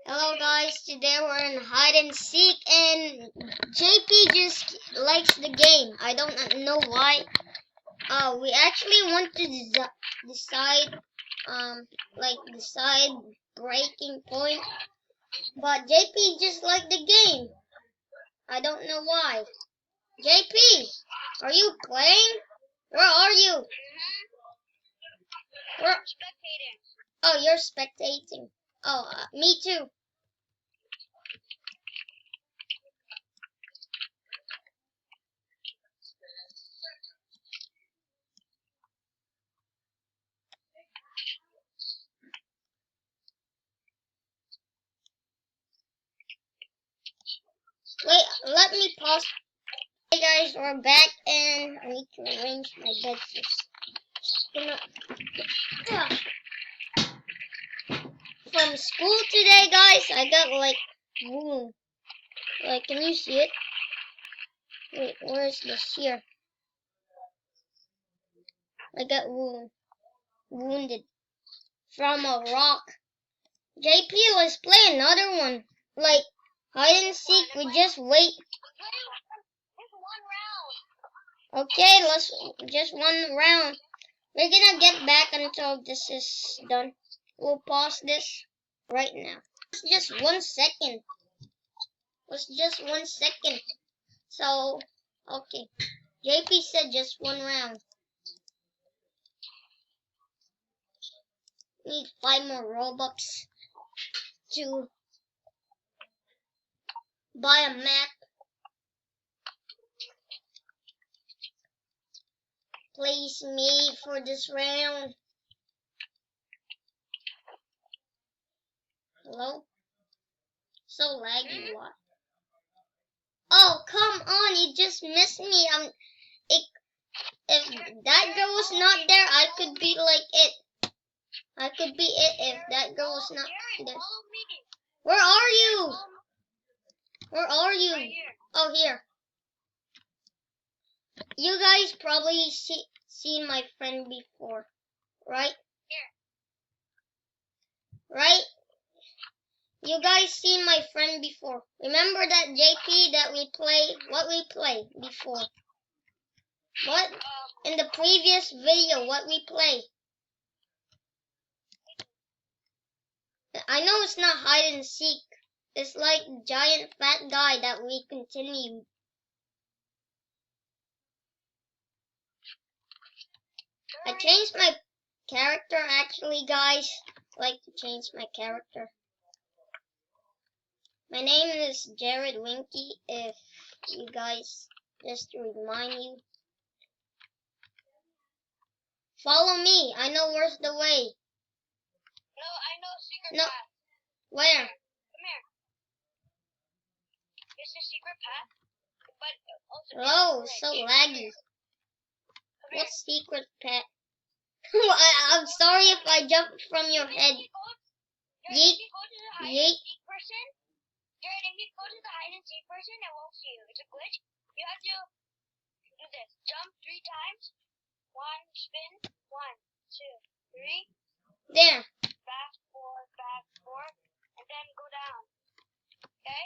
Hello guys, today we're in hide and seek and JP just likes the game. I don't know why. We actually want to decide decide breaking point, but JP just liked the game. I don't know why. JP, are you playing? Where are you? Where? Spectating. Oh, you're spectating. Oh, me too. Wait, let me pause. Hey guys, we're back and I need to arrange my bed first. Ugh. From school today, guys, I got like wound. Like, can you see it? Wait, where is this? Here. I got wounded from a rock. JP, let's play another one. Like hide and seek. We just wait. Just one round. Okay, let's just one round. We're gonna get back until this is done. We'll pause this right now. It's just 1 second. It's just 1 second. So, okay. JP said just one round. Need 5 more Robux to buy a map. Place me for this round. Hello? So laggy, what? Oh, come on, you just missed me. If that girl was not there, I could be like it. I could be it if that girl was not there. Where are you? Where are you? Right here. Oh, here. You guys probably seen my friend before, right? Here. Right? You guys seen my friend before. Remember that JP that we played? What we played before? What? In the previous video, what we played? I know it's not hide and seek. It's like giant fat guy that we continued. I changed my character actually, guys. I like to change my character. My name is Jared Winky, if you guys, just to remind you. Follow me, I know where's the way. No, I know secret No. path. Where? Come here. It's a secret path, but also. Oh, so laggy. What secret path? I'm sorry if I jumped from your head. Yeet. Yeet. Jared, if you go to the hide and seek person, it won't see you. It's a glitch. You have to do this. Jump 3 times. 1, spin. 1, 2, 3. There. Back, forward, and then go down. Okay?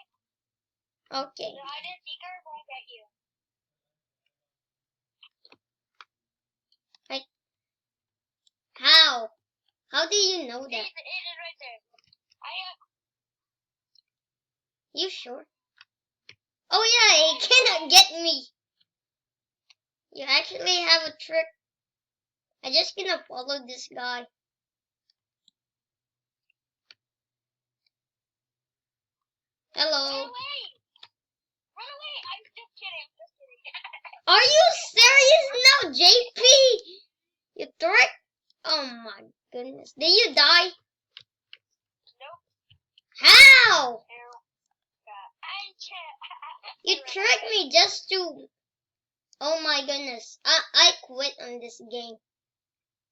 Okay. The hide and seeker won't get you. How? How do you know that? It is right there. You sure? Oh yeah, it cannot get me. You actually have a trick. I just gonna follow this guy. Hello. Run away! Run away! I'm just kidding. Are you serious now, JP? You trick? Oh my goodness. Did you die? Nope. How? You Right. tricked me just to... Oh my goodness. I quit on this game.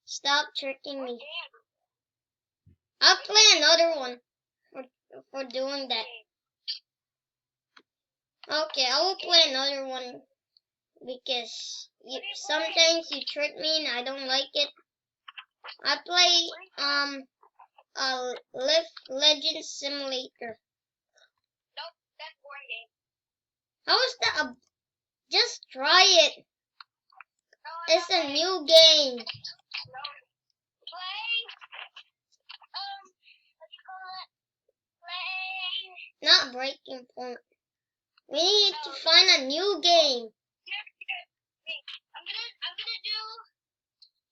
Stop tricking me. I'll play another one for doing that. Okay, I will play another one because sometimes you trick me and I don't like it. I play Legends Simulator. Nope, that's boring game. How is that just try it. No, It's not a playing. new game. No. Playing. What do you call it? Playing. Not Breaking Point. We need to No. find a new game. Hey, I'm gonna do.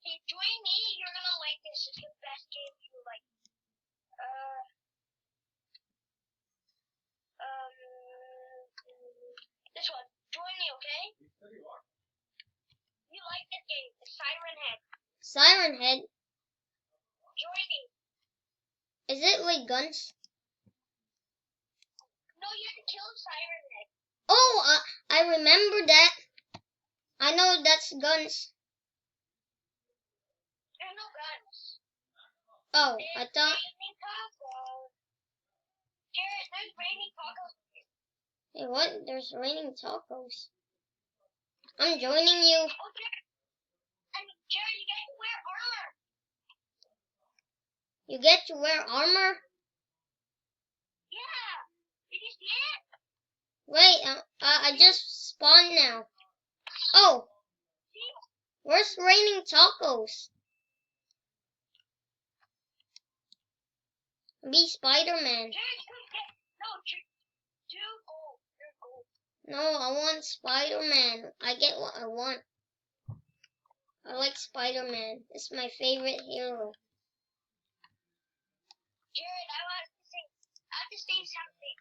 Hey, join me. You're gonna like this. It's the best game you like. This one. Join me, okay? You like this game? It's Siren Head. Siren Head. Join me. Is it with guns? No, you have to kill Siren Head. Oh, I remember that. I know that's guns. There's no guns. Oh, I thought. Raining tacos. Jared, there's raining tacos. Hey, what? There's raining tacos. I'm joining you. Oh, Jared. And Jared, you get to wear armor. You get to wear armor? Yeah. Did you see it? Wait, I just spawned now. Oh, See? where's raining tacos? Be Spider-Man. Jared, you get. No, do gold. You're gold. No, I want Spider-Man. I get what I want. I like Spider-Man. It's my favorite hero. Jared, I have to say something.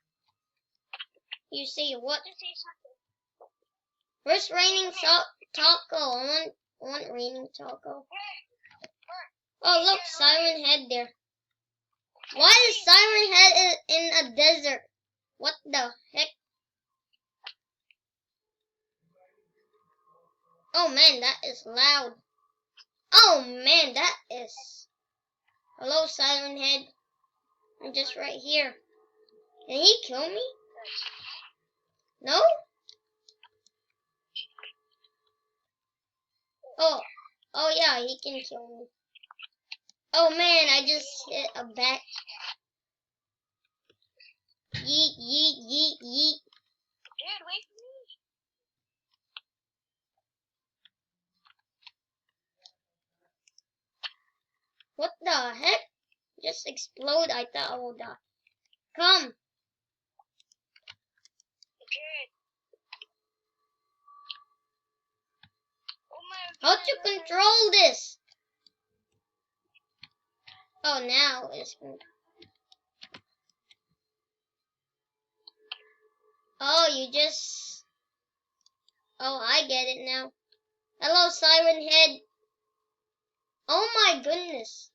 You say what? I have to say something. Where's raining taco? I want raining taco. Oh, look, Siren Head there. Why is Siren Head in a desert? What the heck? Oh man, that is loud. Oh man, that is. Hello, Siren Head. I'm just right here. Can he kill me? No? Oh yeah, he can kill me. Oh man, I just hit a bat. Yeet, yeet, yeet, yeet. Jared, wait for me. What the heck? Just explode. I thought I would die. Come. Jared. Oh my How God. to control this? Oh, now it's. Oh, you just. Oh, I get it now. Hello, Siren Head. Oh my goodness.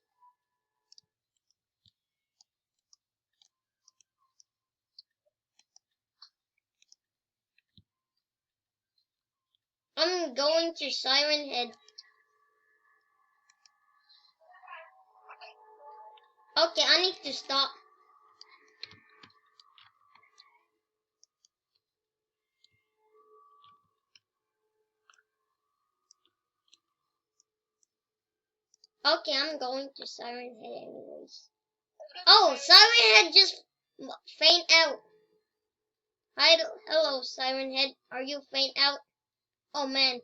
I'm going to Siren Head. Okay, I need to stop. Okay, I'm going to Siren Head anyways. Oh, Siren Head just faint out. Hi, hello, Siren Head. Are you faint out? Oh man.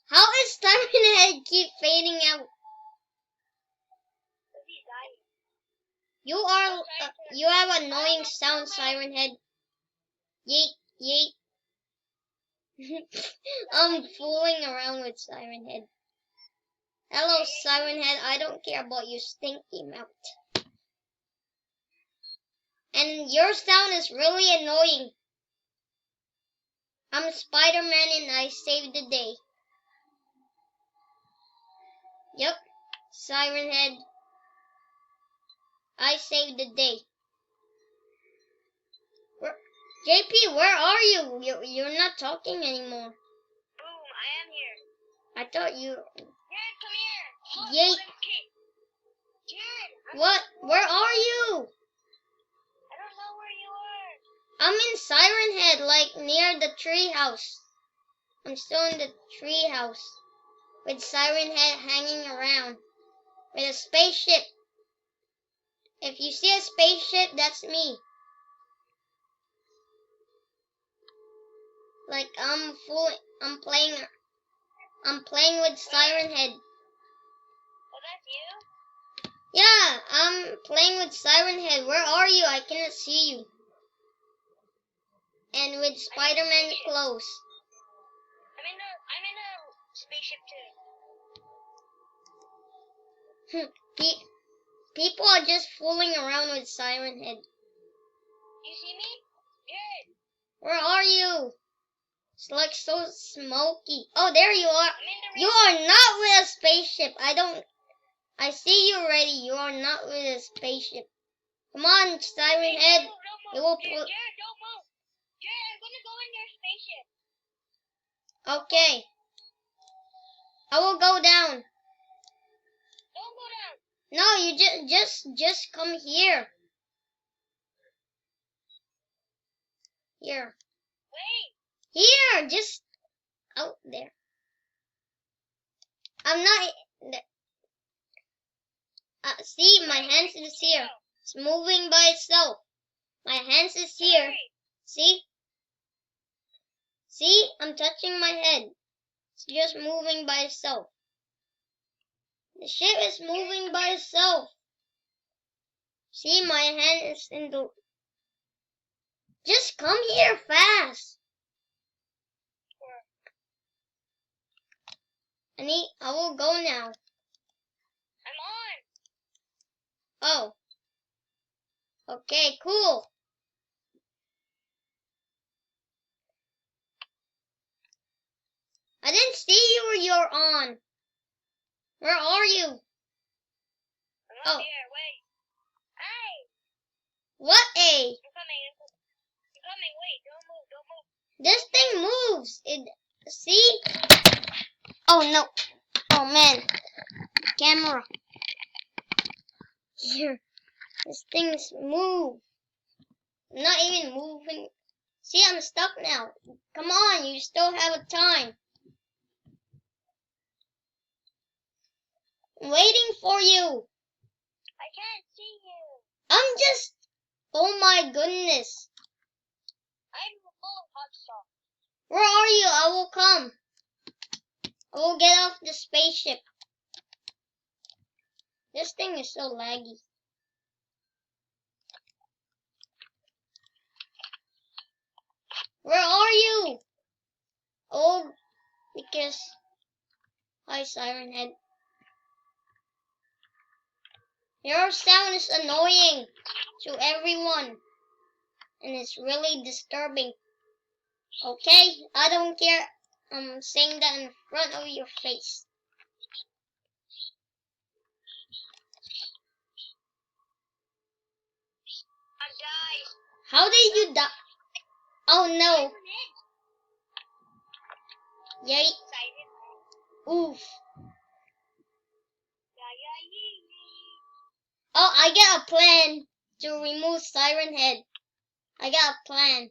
How is Siren Head keep fading out? You have annoying sound, Siren Head. Yeet, yeet. I'm fooling around with Siren Head. Hello, Siren Head. I don't care about your stinky mouth. And your sound is really annoying. I'm Spider-Man and I saved the day. Yep, Siren Head. I saved the day. JP, where are you? You're not talking anymore. Boom, I am here. I thought you. Jared, come here. Look, Yeet. Jared. What? Where are you? I don't know where you are. I'm in Siren Head, like near the tree house. I'm still in the tree house with Siren Head hanging around. with a spaceship. If you see a spaceship, that's me. Like I'm playing with Siren Head. Oh, that's you? Yeah, I'm playing with Siren Head. Where are you? I cannot see you. And with Spider-Man clothes. I'm in a spaceship too. People are just fooling around with Siren Head. You see me? Good. Where are you? It's like so smoky. Oh, there you are. You are not with a spaceship. I see you already. You are not with a spaceship. Come on, Siren Head. It will Jared, don't move. Jared, I'm gonna go in your spaceship. Okay. I will go down. Don't go down. No, you just come here. Here. Wait. Here, just out there. I'm not. See, my hands is here. It's moving by itself. My hands is here. Hey. See? See? I'm touching my head. It's just moving by itself. The ship is moving by itself. See, my hand is in the... Just come here fast. I will go now. I'm on. Oh. Okay, cool. I didn't see you where you're on. Where are you? I'm up here. Wait. Hey. What a? I'm coming. Wait. Don't move. This thing moves. See? Oh no. Oh man. Camera. Here. This thing's move. I'm not even moving. See, I'm stuck now. Come on, you still have a time. I'm waiting for you. I can't see you. I'm just... Oh my goodness. I'm full of hot sauce. Where are you? I will come. I will get off the spaceship. This thing is so laggy. Where are you? Oh, because... Hi, Siren Head. Your sound is annoying to everyone. And it's really disturbing. Okay? I don't care. I'm saying that in front of your face. I died. How did you die? Oh no. Yay. Oof. Oh, I got a plan to remove Siren Head. I got a plan.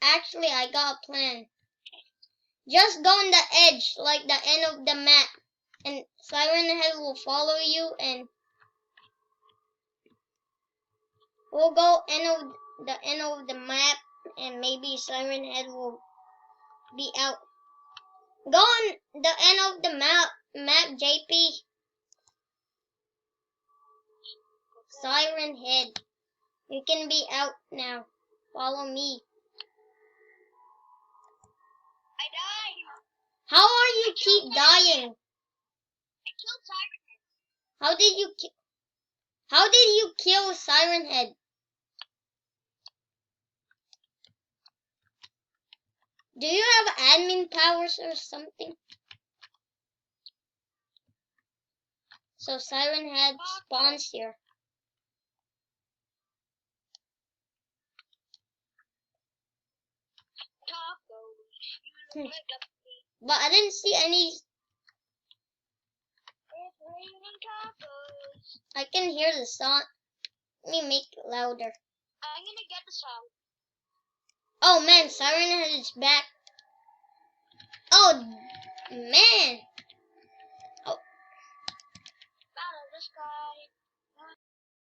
Actually, I got a plan. Just go on the edge, like the end of the map. And Siren Head will follow you and we'll go the end of the map and maybe Siren Head will be out. Go on the end of the map JP. Siren Head. You can be out now. Follow me. I died. How are you keep dying? I killed Siren Head. How did you kill Siren Head? Do you have admin powers or something? So Siren Head spawns here. Tacos. You look like a pig. But I didn't see any. It's raining tacos. I can hear the song. Let me make it louder. I'm gonna get the song. Oh man, Siren Head is back. Oh man. Oh. subscribe.